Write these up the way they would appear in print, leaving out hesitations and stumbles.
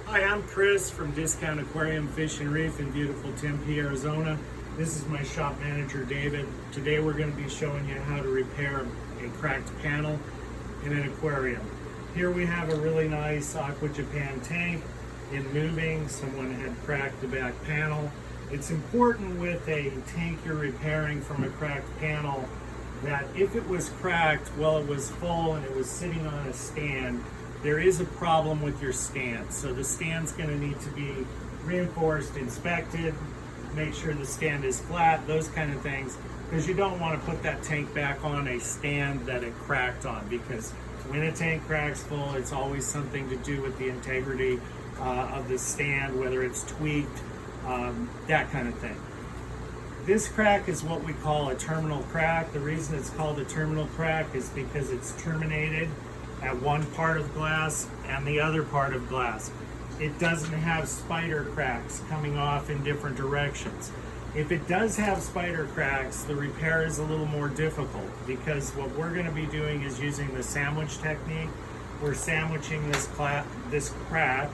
Hi, I'm Chris from Discount Aquarium Fish and Reef in beautiful Tempe, Arizona. This is my shop manager, David. Today we're going to be showing you how to repair a cracked panel in an aquarium. Here we have a really nice Aqua Japan tank. In moving, someone had cracked the back panel. It's important with a tank you're repairing from a cracked panel that if it was cracked while it was full and it was sitting on a stand, there is a problem with your stand. So the stand's going to need to be reinforced, inspected, make sure the stand is flat, those kind of things, because you don't want to put that tank back on a stand that it cracked on, because when a tank cracks full, it's always something to do with the integrity of the stand, whether it's tweaked, that kind of thing. This crack is what we call a terminal crack. The reason it's called a terminal crack is because it's terminated at one part of glass and the other part of glass. It doesn't have spider cracks coming off in different directions. If it does have spider cracks, the repair is a little more difficult, because what we're going to be doing is using the sandwich technique. We're sandwiching this crack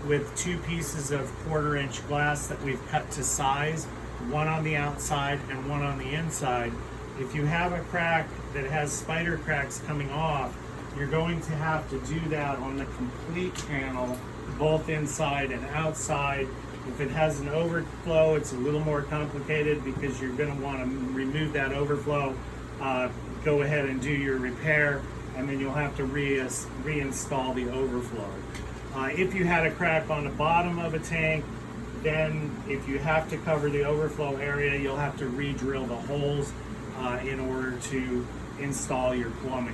with two pieces of 1/4 inch glass that we've cut to size, one on the outside and one on the inside. If you have a crack that has spider cracks coming off, you're going to have to do that on the complete panel, both inside and outside. If it has an overflow, it's a little more complicated because you're going to want to remove that overflow, go ahead and do your repair, and then you'll have to reinstall the overflow. If you had a crack on the bottom of a tank, then if you have to cover the overflow area, you'll have to re-drill the holes in order to install your plumbing.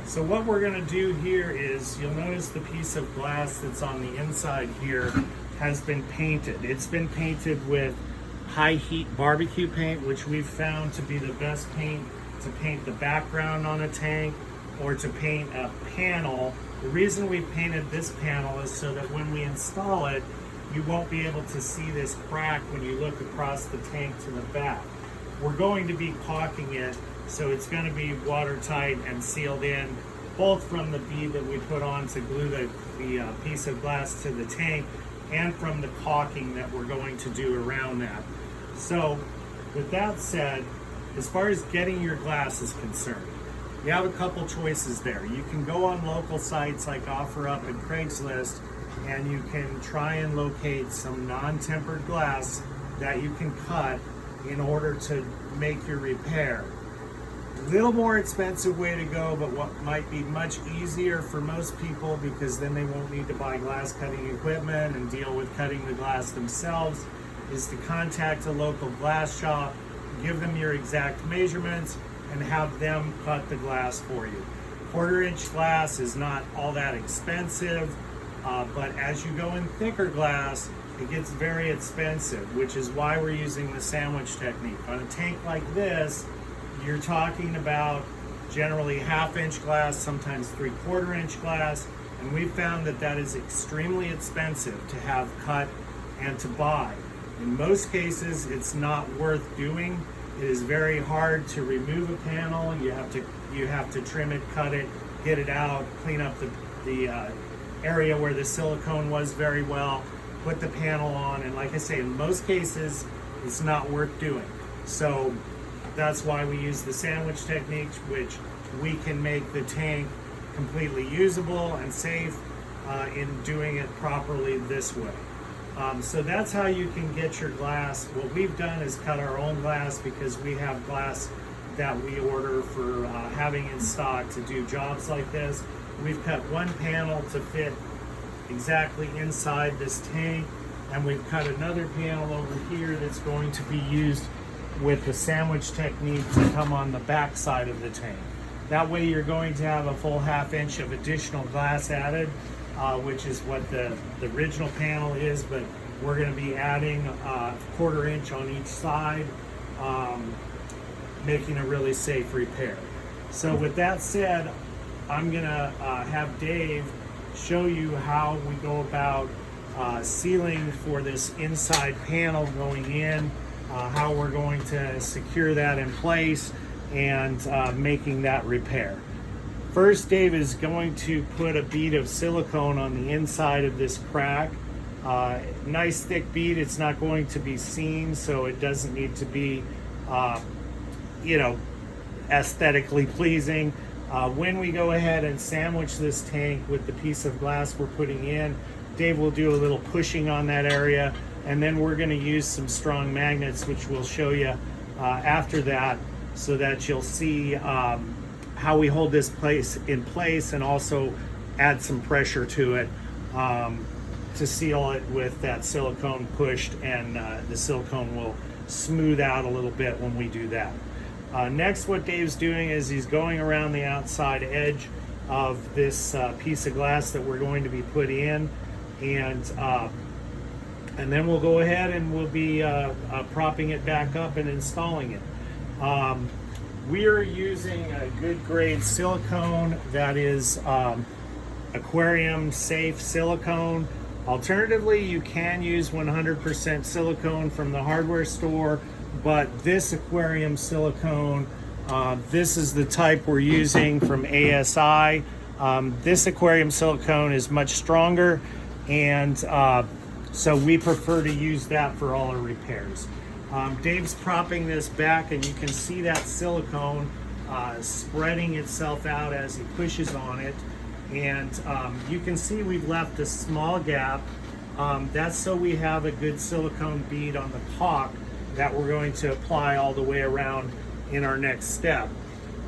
So what we're going to do here is, you'll notice the piece of glass that's on the inside here has been painted. It's been painted with high heat barbecue paint, which we've found to be the best paint to paint the background on a tank or to paint a panel. The reason we painted this panel is so that when we install it, you won't be able to see this crack when you look across the tank to the back. We're going to be caulking it, so it's going to be watertight and sealed in, both from the bead that we put on to glue the piece of glass to the tank, and from the caulking that we're going to do around that. So with that said, as far as getting your glass is concerned, you have a couple choices there. You can go on local sites like OfferUp and Craigslist, and you can try and locate some non-tempered glass that you can cut in order to make your repair. A little more expensive way to go, but what might be much easier for most people, because then they won't need to buy glass cutting equipment and deal with cutting the glass themselves, is to contact a local glass shop, give them your exact measurements, and have them cut the glass for you. 1/4 inch glass is not all that expensive, but as you go in thicker glass, it gets very expensive, which is why we're using the sandwich technique. On a tank like this, you're talking about generally 1/2 inch glass, sometimes 3/4 inch glass, and we've found that that is extremely expensive to have cut and to buy. In most cases, it's not worth doing. It is very hard to remove a panel. You have to trim it, cut it, get it out, clean up the area where the silicone was very well, put the panel on, and like I say, in most cases, it's not worth doing. So that's why we use the sandwich technique, which we can make the tank completely usable and safe in doing it properly this way. So that's how you can get your glass. What we've done is cut our own glass, because we have glass that we order for having in stock to do jobs like this. We've cut one panel to fit exactly inside this tank, and we've cut another panel over here that's going to be used with the sandwich technique to come on the back side of the tank. That way you're going to have a full 1/2 inch of additional glass added, which is what the original panel is, but we're going to be adding 1/4 inch on each side, making a really safe repair. So with that said, I'm going to have Dave show you how we go about sealing for this inside panel going in, how we're going to secure that in place, and making that repair. First, Dave is going to put a bead of silicone on the inside of this crack. Nice thick bead. It's not going to be seen, so it doesn't need to be, you know, aesthetically pleasing. When we go ahead and sandwich this tank with the piece of glass we're putting in, Dave will do a little pushing on that area, and then we're going to use some strong magnets, which we'll show you after that, so that you'll see how we hold this in place and also add some pressure to it to seal it with that silicone pushed, and the silicone will smooth out a little bit when we do that. Next, what Dave's doing is he's going around the outside edge of this piece of glass that we're going to be put in, and then we'll go ahead and we'll be propping it back up and installing it. We are using a good grade silicone that is aquarium safe silicone. Alternatively, you can use 100% silicone from the hardware store, but this aquarium silicone, this is the type we're using from ASI. This aquarium silicone is much stronger, and so we prefer to use that for all our repairs. Dave's propping this back, and you can see that silicone spreading itself out as he pushes on it. And you can see we've left a small gap. That's so we have a good silicone bead on the caulk that we're going to apply all the way around in our next step.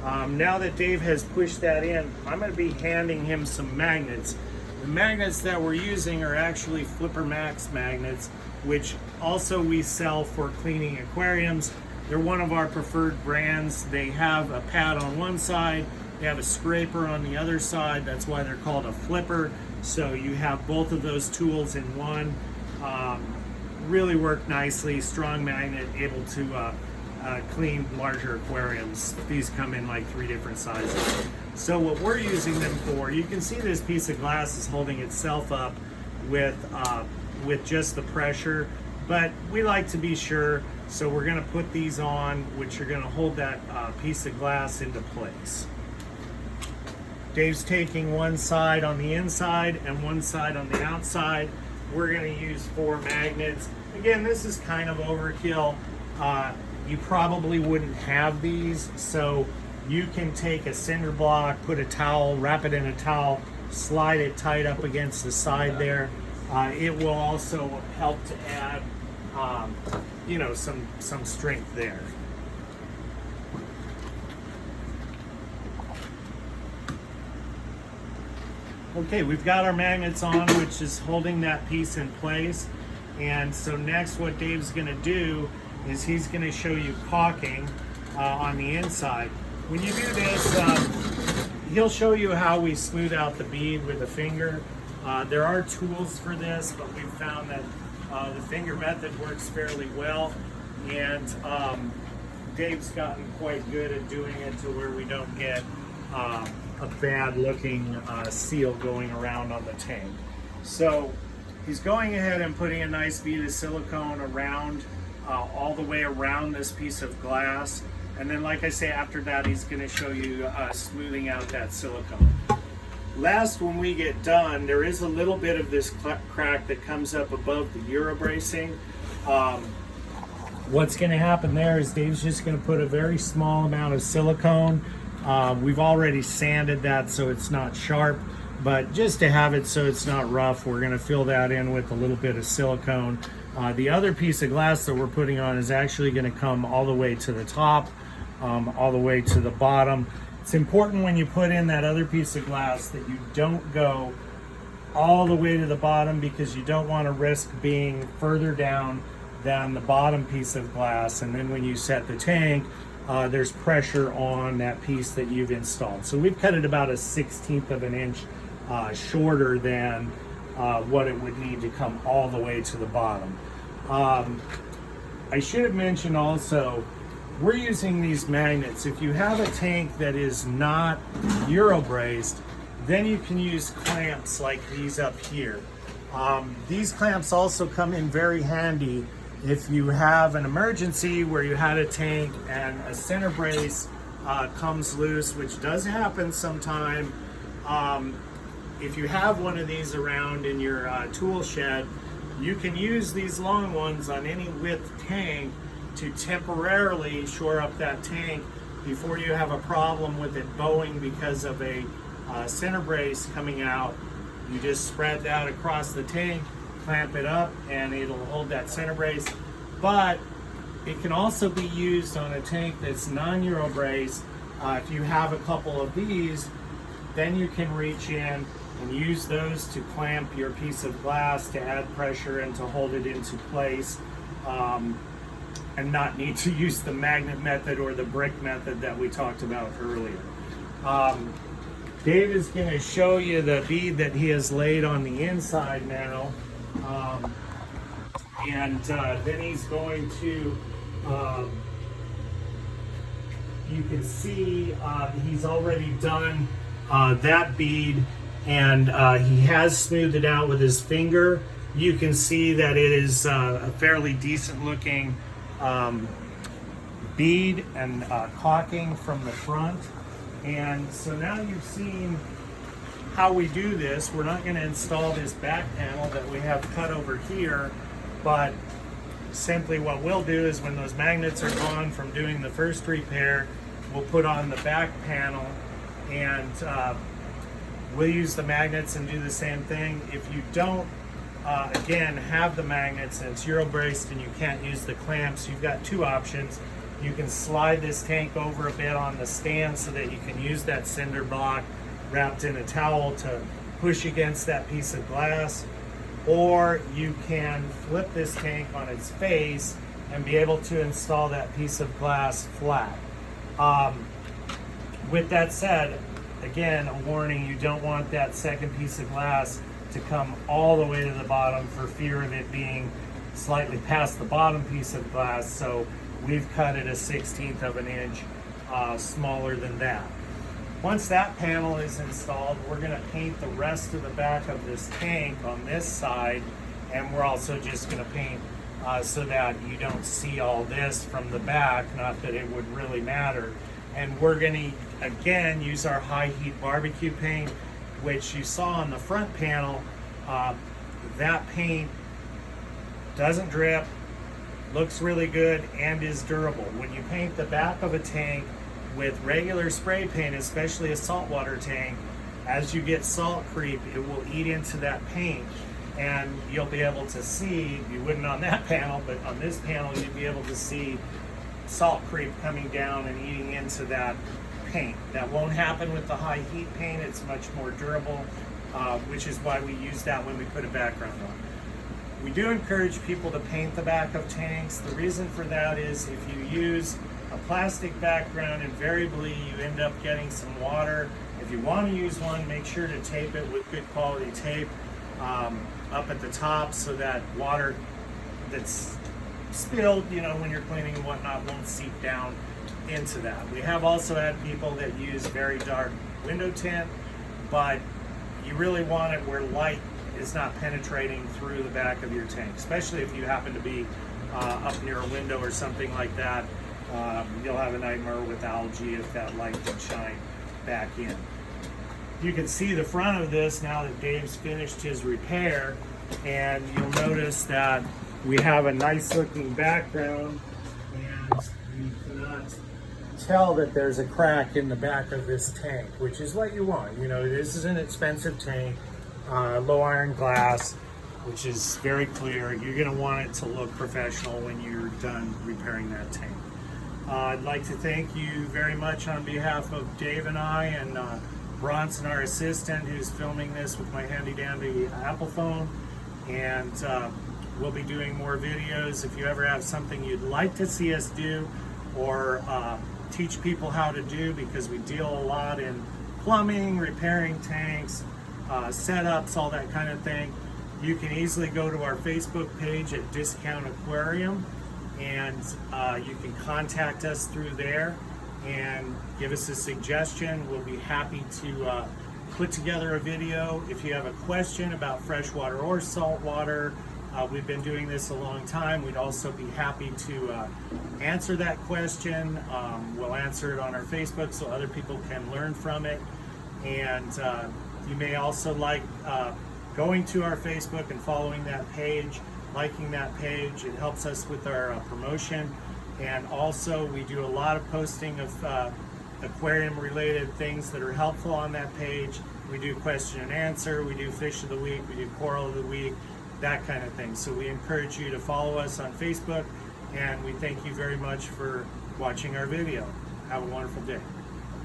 Now that Dave has pushed that in, I'm going to be handing him some magnets. The magnets that we're using are actually Flipper Max magnets, which also we sell for cleaning aquariums. They're one of our preferred brands. They have a pad on one side, they have a scraper on the other side. That's why they're called a flipper. So you have both of those tools in one. Really work nicely, strong magnet, able to clean larger aquariums. These come in like 3 different sizes. So what we're using them for, you can see this piece of glass is holding itself up with just the pressure, but we like to be sure, so we're going to put these on, which are going to hold that piece of glass into place. Dave's taking one side on the inside and one side on the outside. We're going to use 4 magnets. Again, this is kind of overkill. You probably wouldn't have these, so you can take a cinder block, put a towel, wrap it in a towel, slide it tight up against the side there. It will also help to add, you know, some strength there. Okay, we've got our magnets on, which is holding that piece in place. And so next what Dave's gonna do is he's gonna show you caulking on the inside. When you do this, he'll show you how we smooth out the bead with a finger. There are tools for this, but we've found that the finger method works fairly well. And Dave's gotten quite good at doing it to where we don't get a bad looking seal going around on the tank. So he's going ahead and putting a nice bead of silicone around, all the way around this piece of glass. And then, like I say, after that, he's going to show you smoothing out that silicone. Last, when we get done, there is a little bit of this crack that comes up above the Euro bracing. What's going to happen there is Dave's just going to put a very small amount of silicone. We've already sanded that so it's not sharp, but just to have it so it's not rough, we're going to fill that in with a little bit of silicone. The other piece of glass that we're putting on is actually going to come all the way to the top, all the way to the bottom. It's important when you put in that other piece of glass that you don't go all the way to the bottom, because you don't want to risk being further down than the bottom piece of glass, and then when you set the tank, there's pressure on that piece that you've installed. So we've cut it about 1/16 of an inch shorter than what it would need to come all the way to the bottom. I should have mentioned also, we're using these magnets. If you have a tank that is not Euro braced, then you can use clamps like these up here. These clamps also come in very handy if you have an emergency where you had a tank and a center brace comes loose, which does happen sometime. If you have one of these around in your tool shed, you can use these long ones on any width tank to temporarily shore up that tank before you have a problem with it bowing because of a center brace coming out. You just spread that across the tank, clamp it up, and it'll hold that center brace. But it can also be used on a tank that's non-Euro brace. If you have a couple of these, then you can reach in and use those to clamp your piece of glass to add pressure and to hold it into place, and not need to use the magnet method or the brick method that we talked about earlier. Dave is going to show you the bead that he has laid on the inside now, and then he's going to, you can see he's already done that bead, and he has smoothed it out with his finger. You can see that it is a fairly decent looking bead and caulking from the front. And so now you've seen how we do this. We're not going to install this back panel that we have cut over here, but simply what we'll do is when those magnets are gone from doing the first repair, we'll put on the back panel, and we'll use the magnets and do the same thing. If you don't, again, have the magnets and it's Euro braced and you can't use the clamps, you've got two options. You can slide this tank over a bit on the stand so that you can use that cinder block wrapped in a towel to push against that piece of glass, or you can flip this tank on its face and be able to install that piece of glass flat. With that said, again, a warning, you don't want that second piece of glass to come all the way to the bottom for fear of it being slightly past the bottom piece of glass, so we've cut it 1/16 of an inch smaller than that. Once that panel is installed, we're going to paint the rest of the back of this tank on this side, and we're also just going to paint so that you don't see all this from the back, not that it would really matter. And we're going to, again, use our high heat barbecue paint, which you saw on the front panel. That paint doesn't drip, looks really good, and is durable. When you paint the back of a tank with regular spray paint, especially a saltwater tank, as you get salt creep, it will eat into that paint, and you'll be able to see, you wouldn't on that panel, but on this panel you'd be able to see salt creep coming down and eating into that paint. That won't happen with the high heat paint. It's much more durable, which is why we use that when we put a background on. We do encourage people to paint the back of tanks. The reason for that is if you use a plastic background, invariably you end up getting some water. If you want to use one, make sure to tape it with good quality tape up at the top so that water that's spilled, you know, when you're cleaning and whatnot, won't seep down into that. We have also had people that use very dark window tint, but you really want it where light is not penetrating through the back of your tank, especially if you happen to be up near a window or something like that. You'll have a nightmare with algae if that light can shine back in. You can see the front of this now that Dave's finished his repair, and you'll notice that we have a nice looking background, and you cannot tell that there's a crack in the back of this tank, which is what you want. You know, this is an expensive tank, low iron glass, which is very clear. You're going to want it to look professional when you're done repairing that tank. I'd like to thank you very much on behalf of Dave and I, and Bronson, our assistant, who's filming this with my handy dandy Apple phone. And we'll be doing more videos. If you ever have something you'd like to see us do, or teach people how to do, because we deal a lot in plumbing, repairing tanks, setups, all that kind of thing, you can easily go to our Facebook page at Discount Aquarium, and you can contact us through there and give us a suggestion. We'll be happy to put together a video. If you have a question about freshwater or saltwater, We've been doing this a long time. We'd also be happy to answer that question. We'll answer it on our Facebook so other people can learn from it. And you may also like going to our Facebook and following that page, liking that page. It helps us with our promotion. And also we do a lot of posting of aquarium related things that are helpful on that page. We do question and answer, we do fish of the week, we do coral of the week, that kind of thing. So we encourage you to follow us on Facebook, and we thank you very much for watching our video. Have a wonderful day.